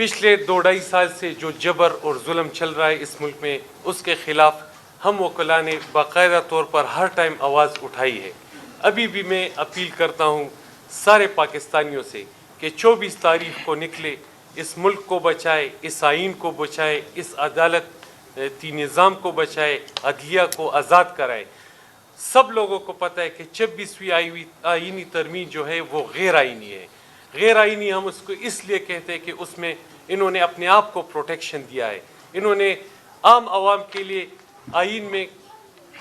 پچھلے 2-2.5 سال سے جو جبر اور ظلم چل رہا ہے اس ملک میں، اس کے خلاف ہم وکلاء نے باقاعدہ طور پر ہر ٹائم آواز اٹھائی ہے۔ ابھی بھی میں اپیل کرتا ہوں سارے پاکستانیوں سے کہ 24 تاریخ کو نکلے، اس ملک کو بچائے، اس آئین کو بچائے، اس عدالتی نظام کو بچائے، عدلیہ کو آزاد کرائے۔ سب لوگوں کو پتہ ہے کہ 26ویں آئینی ترمیم جو ہے وہ غیر آئینی ہے۔ غیر آئینی ہم اس کو اس لیے کہتے ہیں کہ اس میں انہوں نے اپنے آپ کو پروٹیکشن دیا ہے، انہوں نے عام عوام کے لیے آئین میں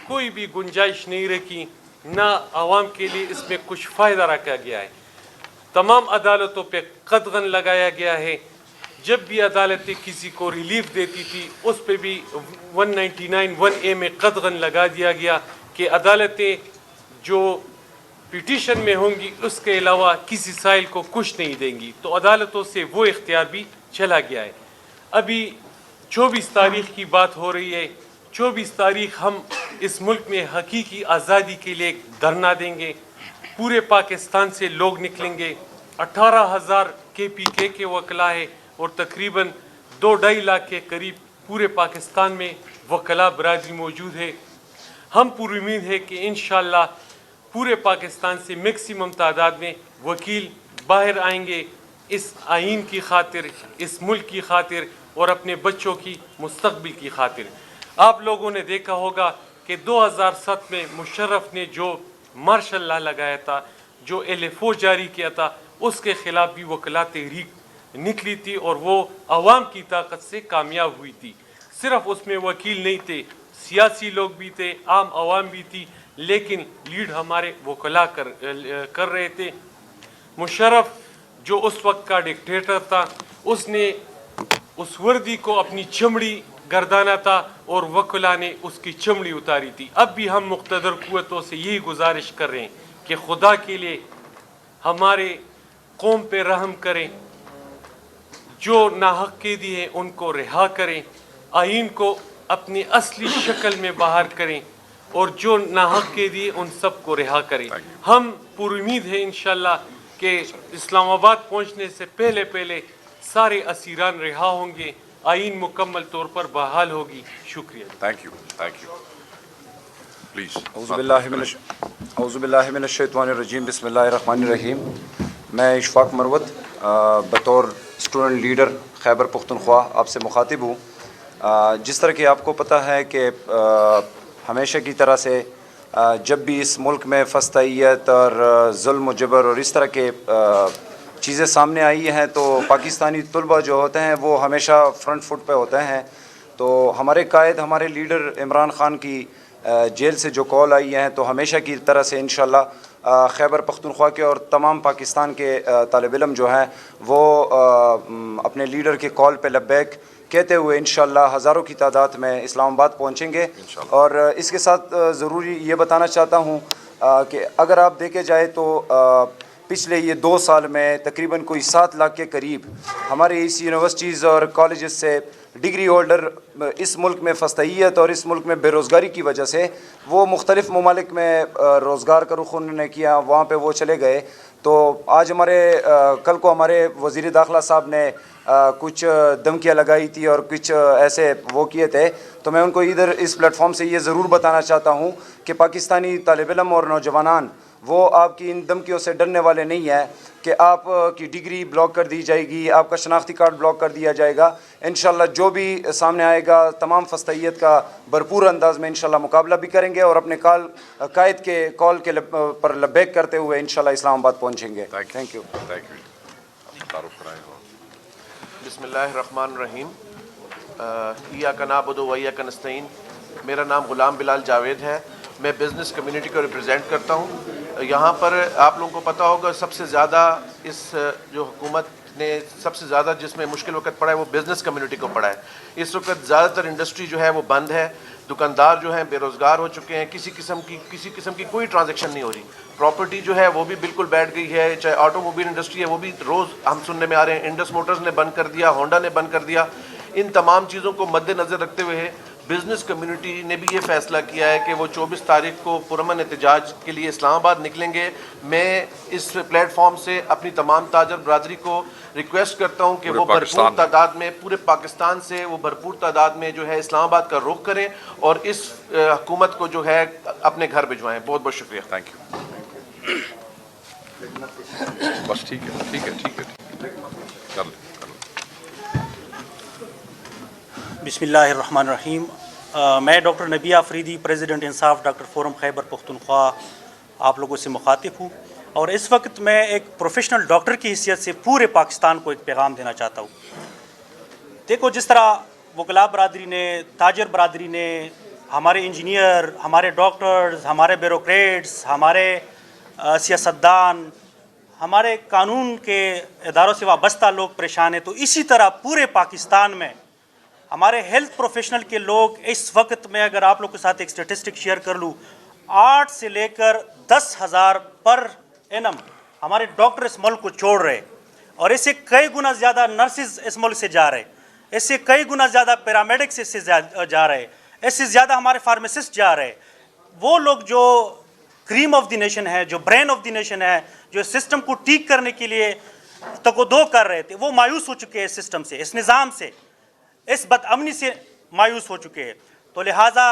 کوئی بھی گنجائش نہیں رکھی، نہ عوام کے لیے اس میں کچھ فائدہ رکھا گیا ہے۔ تمام عدالتوں پہ قدغن لگایا گیا ہے۔ جب بھی عدالتیں کسی کو ریلیف دیتی تھی اس پہ بھی 199(1)A میں قدغن لگا دیا گیا کہ عدالتیں جو پٹیشن میں ہوں گی اس کے علاوہ کسی سائل کو کچھ نہیں دیں گی، تو عدالتوں سے وہ اختیار بھی چلا گیا ہے۔ ابھی 24 تاریخ کی بات ہو رہی ہے، 24 تاریخ ہم اس ملک میں حقیقی آزادی کے لیے دھرنا دیں گے، پورے پاکستان سے لوگ نکلیں گے، 18,000 KPK کے وکلاء ہے اور تقریباً 2-2.5 لاکھ کے قریب پورے پاکستان میں وکلاء برادری موجود ہے۔ ہم پر امید ہے کہ انشاءاللہ پورے پاکستان سے میکسیمم تعداد میں وکیل باہر آئیں گے اس آئین کی خاطر، اس ملک کی خاطر اور اپنے بچوں کی مستقبل کی خاطر۔ آپ لوگوں نے دیکھا ہوگا کہ 2007 میں مشرف نے جو مارشل لا لگایا تھا، جو LFO جاری کیا تھا، اس کے خلاف بھی وکلاء تحریک نکلی تھی اور وہ عوام کی طاقت سے کامیاب ہوئی تھی۔ صرف اس میں وکیل نہیں تھے، سیاسی لوگ بھی تھے، عام عوام بھی تھی، لیکن لیڈ ہمارے وکلاء کر رہے تھے۔ مشرف جو اس وقت کا ڈکٹیٹر تھا، اس نے اس وردی کو اپنی چمڑی گردانا تھا اور وکلاء نے اس کی چمڑی اتاری تھی۔ اب بھی ہم مقتدر قوتوں سے یہی گزارش کر رہے ہیں کہ خدا کے لیے ہمارے قوم پہ رحم کریں، جو ناحق قیدی ہیں ان کو رہا کریں، آئین کو اپنی اصلی شکل میں باہر کریں اور جو ناحق قیدی ہیں ان سب کو رہا کریں۔ ہم پر امید ہے انشاءاللہ کہ اسلام آباد پہنچنے سے پہلے سارے اسیران رہا ہوں گے، آئین مکمل طور پر بحال ہوگی۔ شکریہ۔ Thank you please. اعوذ باللہ من الشیطان الرجیم، بسم اللہ الرحمن الرحیم۔ میں اشفاق مروت بطور اسٹوڈنٹ لیڈر خیبر پختونخوا آپ سے مخاطب ہوں۔ جس طرح کہ آپ کو پتہ ہے کہ ہمیشہ کی طرح سے جب بھی اس ملک میں فسطائیت اور ظلم و جبر اور اس طرح کے چیزیں سامنے آئی ہیں تو پاکستانی طلبہ جو ہوتے ہیں وہ ہمیشہ فرنٹ فٹ پہ ہوتے ہیں۔ تو ہمارے قائد، ہمارے لیڈر عمران خان کی جیل سے جو کال آئی ہیں تو ہمیشہ کی طرح سے انشاءاللہ خیبر پختونخوا کے اور تمام پاکستان کے طالب علم جو ہیں وہ اپنے لیڈر کے کال پہ لبیک کہتے ہوئے انشاءاللہ ہزاروں کی تعداد میں اسلام آباد پہنچیں گے۔ اور اس کے ساتھ ضروری یہ بتانا چاہتا ہوں کہ اگر آپ دیکھے جائے تو پچھلے یہ 2 سال میں تقریباً کوئی 7 لاکھ کے قریب ہمارے اس یونیورسٹیز اور کالجز سے ڈگری ہولڈر اس ملک میں فسطائیت اور اس ملک میں بے روزگاری کی وجہ سے وہ مختلف ممالک میں روزگار کا رخ انہوں نے کیا، وہاں پہ وہ چلے گئے۔ تو آج کل کو ہمارے وزیر داخلہ صاحب نے کچھ دھمکیاں لگائی تھی اور کچھ ایسے وہ کیے تھے، تو میں ان کو ادھر اس پلیٹ فارم سے یہ ضرور بتانا چاہتا ہوں کہ پاکستانی طالب علم اور نوجوانان وہ آپ کی ان دھمکیوں سے ڈرنے والے نہیں ہیں کہ آپ کی ڈگری بلاک کر دی جائے گی، آپ کا شناختی کارڈ بلاک کر دیا جائے گا۔ انشاءاللہ جو بھی سامنے آئے گا تمام فسطائیت کا بھرپور انداز میں انشاءاللہ مقابلہ بھی کریں گے اور اپنے قائد کے کال کے پر لبیک کرتے ہوئے انشاءاللہ اسلام آباد پہنچیں گے۔ Thank you. بسم اللہ الرحمن الرحیم۔ ایاک نعبد و ایاک نستعین۔ میرا نام غلام بلال جاوید ہے، میں بزنس کمیونٹی کو ریپرزینٹ کرتا ہوں۔ یہاں پر آپ لوگوں کو پتہ ہوگا سب سے زیادہ اس جو حکومت نے سب سے زیادہ جس میں مشکل وقت پڑا ہے وہ بزنس کمیونٹی کو پڑا ہے۔ اس وقت زیادہ تر انڈسٹری جو ہے وہ بند ہے، دکاندار جو ہیں بے روزگار ہو چکے ہیں، کسی قسم کی کوئی ٹرانزیکشن نہیں ہو رہی۔ پراپرٹی جو ہے وہ بھی بالکل بیٹھ گئی ہے، چاہے آٹو موبائل انڈسٹری ہے وہ بھی روز ہم سننے میں آ رہے ہیں، انڈس موٹرز نے بند کر دیا، ہونڈا نے بند کر دیا۔ ان تمام چیزوں کو مد نظر رکھتے ہوئے بزنس کمیونٹی نے بھی یہ فیصلہ کیا ہے کہ وہ 24 تاریخ کو پرامن احتجاج کے لیے اسلام آباد نکلیں گے. میں اس پلیٹ فارم سے اپنی تمام تاجر برادری کو ریکویسٹ کرتا ہوں کہ وہ بھرپور تعداد میں پورے پاکستان سے وہ بھرپور تعداد میں جو ہے اسلام آباد کا رخ کریں اور اس حکومت کو جو ہے اپنے گھر بھجوائیں. بہت بہت شکریہ. Thank you. بس ٹھیک ہے کر لیں. بسم اللہ الرحمن الرحیم. میں ڈاکٹر نبی آفریدی پریزیڈنٹ انصاف ڈاکٹر فورم خیبر پختونخوا آپ لوگوں سے مخاطب ہوں، اور اس وقت میں ایک پروفیشنل ڈاکٹر کی حیثیت سے پورے پاکستان کو ایک پیغام دینا چاہتا ہوں. دیکھو، جس طرح وکلاء برادری نے، تاجر برادری نے، ہمارے انجینئر، ہمارے ڈاکٹرز، ہمارے بیوروکریٹس، ہمارے سیاستدان، ہمارے قانون کے اداروں سے وابستہ لوگ پریشان ہیں، تو اسی طرح پورے پاکستان میں ہمارے ہیلتھ پروفیشنل کے لوگ اس وقت میں، اگر آپ لوگ کے ساتھ ایک سٹیٹسٹک شیئر کر لوں، 8 سے لے کر 10,000 پر اینم ہمارے ڈاکٹر اس ملک کو چھوڑ رہے، اور اس سے کئی گنا زیادہ نرسز اس ملک سے جا رہے، اس سے کئی گنا زیادہ پیرامیڈکس اس سے جا رہے، اس سے زیادہ ہمارے فارمیسسٹ جا رہے. وہ لوگ جو کریم آف دی نیشن ہے، جو برین آف دی نیشن ہے، جو سسٹم کو ٹھیک کرنے کے لیے تک و دو کر رہے تھے، وہ مایوس ہو چکے ہیں اس سسٹم سے، اس نظام سے، اس بد امنی سے مایوس ہو چکے ہیں. تو لہٰذا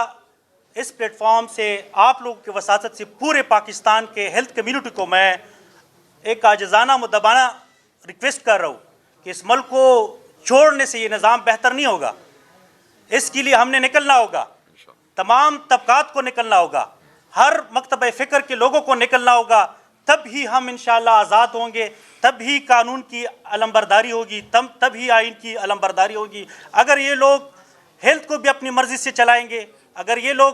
اس پلیٹ فارم سے آپ لوگوں کی وساطت سے پورے پاکستان کے ہیلتھ کمیونٹی کو میں ایک عاجزانہ مدبانہ ریکویسٹ کر رہا ہوں کہ اس ملک کو چھوڑنے سے یہ نظام بہتر نہیں ہوگا. اس کے لیے ہم نے نکلنا ہوگا، تمام طبقات کو نکلنا ہوگا، ہر مکتبہ فکر کے لوگوں کو نکلنا ہوگا. تب ہی ہم انشاءاللہ آزاد ہوں گے، تب ہی قانون کی علمبرداری ہوگی، تب ہی آئین کی علمبرداری ہوگی. اگر یہ لوگ ہیلتھ کو بھی اپنی مرضی سے چلائیں گے، اگر یہ لوگ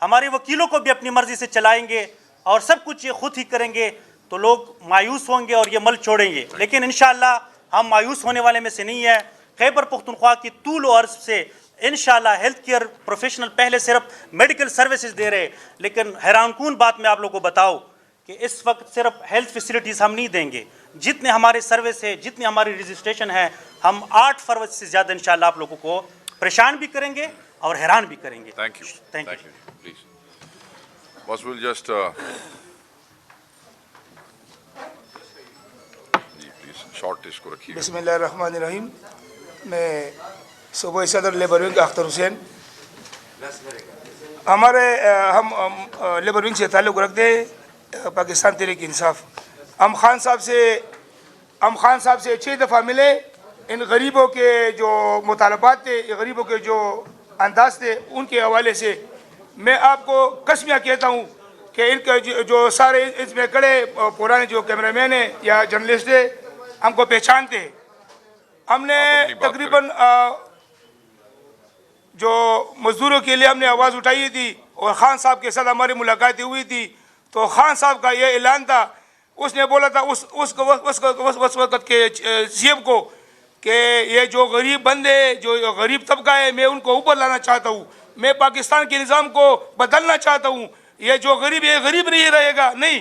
ہمارے وکیلوں کو بھی اپنی مرضی سے چلائیں گے اور سب کچھ یہ خود ہی کریں گے، تو لوگ مایوس ہوں گے اور یہ ملک چھوڑیں گے. لیکن انشاءاللہ ہم مایوس ہونے والے میں سے نہیں ہیں. خیبر پختونخوا کی طول و عرض سے انشاءاللہ ہیلتھ کیئر پروفیشنل پہلے صرف میڈیکل سروسز دے رہے، لیکن حیران کن بات میں آپ لوگوں کو بتاؤ کہ اس وقت صرف ہیلتھ فیسلٹیز ہم نہیں دیں گے. جتنے ہمارے سروس ہے، جتنی ہماری رجسٹریشن ہے، ہم 8 فروری سے زیادہ انشاءاللہ آپ لوگوں کو پریشان بھی کریں گے اور حیران بھی کریں گے. Thank you. پلیز بس ول جسٹ جی پلیز شارٹ اس کو رکھیے. بسم اللہ الرحمن الرحیم. میں صوبائی صدر لیبر ونگ اختر حسین. ہم لیبر ونگ سے تعلق رکھتے ہیں، پاکستان تحریک انصاف. ہم خان صاحب سے 6 دفعہ ملے. ان غریبوں کے جو مطالبات تھے، غریبوں کے جو انداز تھے، ان کے حوالے سے میں آپ کو قسمیہ کہتا ہوں کہ ان کے جو سارے اس میں کھڑے پرانے جو کیمرہ مین ہیں یا جرنلسٹ ہیں، ہم کو پہچانتے ہیں. ہم نے تقریباً جو مزدوروں کے لیے ہم نے آواز اٹھائی تھی اور خان صاحب کے ساتھ ہماری ملاقاتیں ہوئی تھی، تو خان صاحب کا یہ اعلان تھا، اس نے بولا تھا اس وقت کے سی ایم کو کہ یہ جو غریب بندے، جو غریب طبقہ ہے، میں ان کو اوپر لانا چاہتا ہوں، میں پاکستان کے نظام کو بدلنا چاہتا ہوں. یہ جو غریب ہے، غریب نہیں رہے گا. نہیں،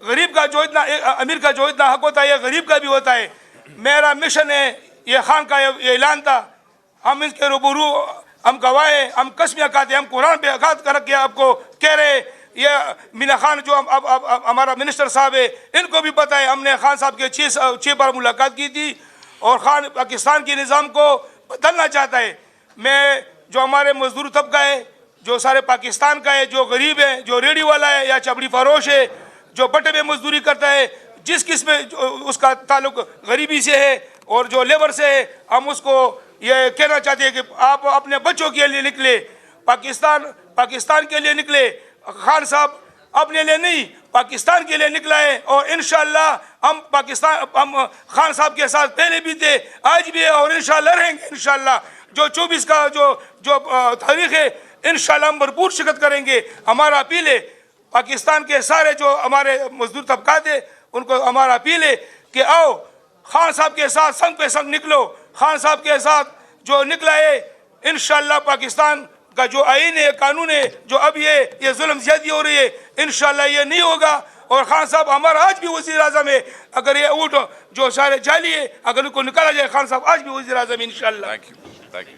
غریب کا جو اتنا، امیر کا جو اتنا حق ہوتا ہے، یہ غریب کا بھی ہوتا ہے. میرا مشن ہے، یہ خان کا یہ اعلان تھا. ہم اس کے روبرو ہم گواہ، ہم قسمیہ کہتے، ہم قرآن پہ عقاد کر کے آپ کو کہہ رہے. یہ مینا خان جو اب ہمارا منسٹر صاحب ہے، ان کو بھی پتہ ہے. ہم نے خان صاحب کے 6 بار ملاقات کی تھی، اور خان پاکستان کے نظام کو بدلنا چاہتا ہے. میں جو ہمارے مزدور طبقہ ہے، جو سارے پاکستان کا ہے، جو غریب ہے، جو ریڑھی والا ہے یا چپڑی فروش ہے، جو بٹے میں مزدوری کرتا ہے، جس قسم اس کا تعلق غریبی سے ہے اور جو لیبر سے ہے، ہم اس کو یہ کہنا چاہتے ہیں کہ آپ اپنے بچوں کے لیے نکلے، پاکستان کے لیے نکلے. خان صاحب اپنے لیے نہیں، پاکستان کے لیے نکلا ہے، اور انشاءاللہ ہم خان صاحب کے ساتھ پہلے بھی تھے، آج بھی ہے، اور انشاءاللہ رہیں گے. انشاءاللہ جو 24 کا جو تاریخ ہے، انشاءاللہ ہم بھرپور شرکت کریں گے. ہمارا اپیل ہے پاکستان کے سارے جو ہمارے مزدور طبقات ہیں، ان کو ہمارا اپیل ہے کہ آؤ خان صاحب کے ساتھ سنگ پہ سنگ نکلو. خان صاحب کے ساتھ جو نکلا ہے، انشاءاللہ پاکستان کا جو آئین ہے، قانون ہے، جو اب یہ ظلم زیادتی ہو رہی ہے، انشاءاللہ یہ نہیں ہوگا. اور خان صاحب ہمارا آج بھی وزیر اعظم ہے. اگر یہ اونٹ جو سارے جعلی ہے، اگر ان کو نکالا جائے، خان صاحب آج بھی وزیر اعظم ہے انشاءاللہ. Thank you.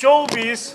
24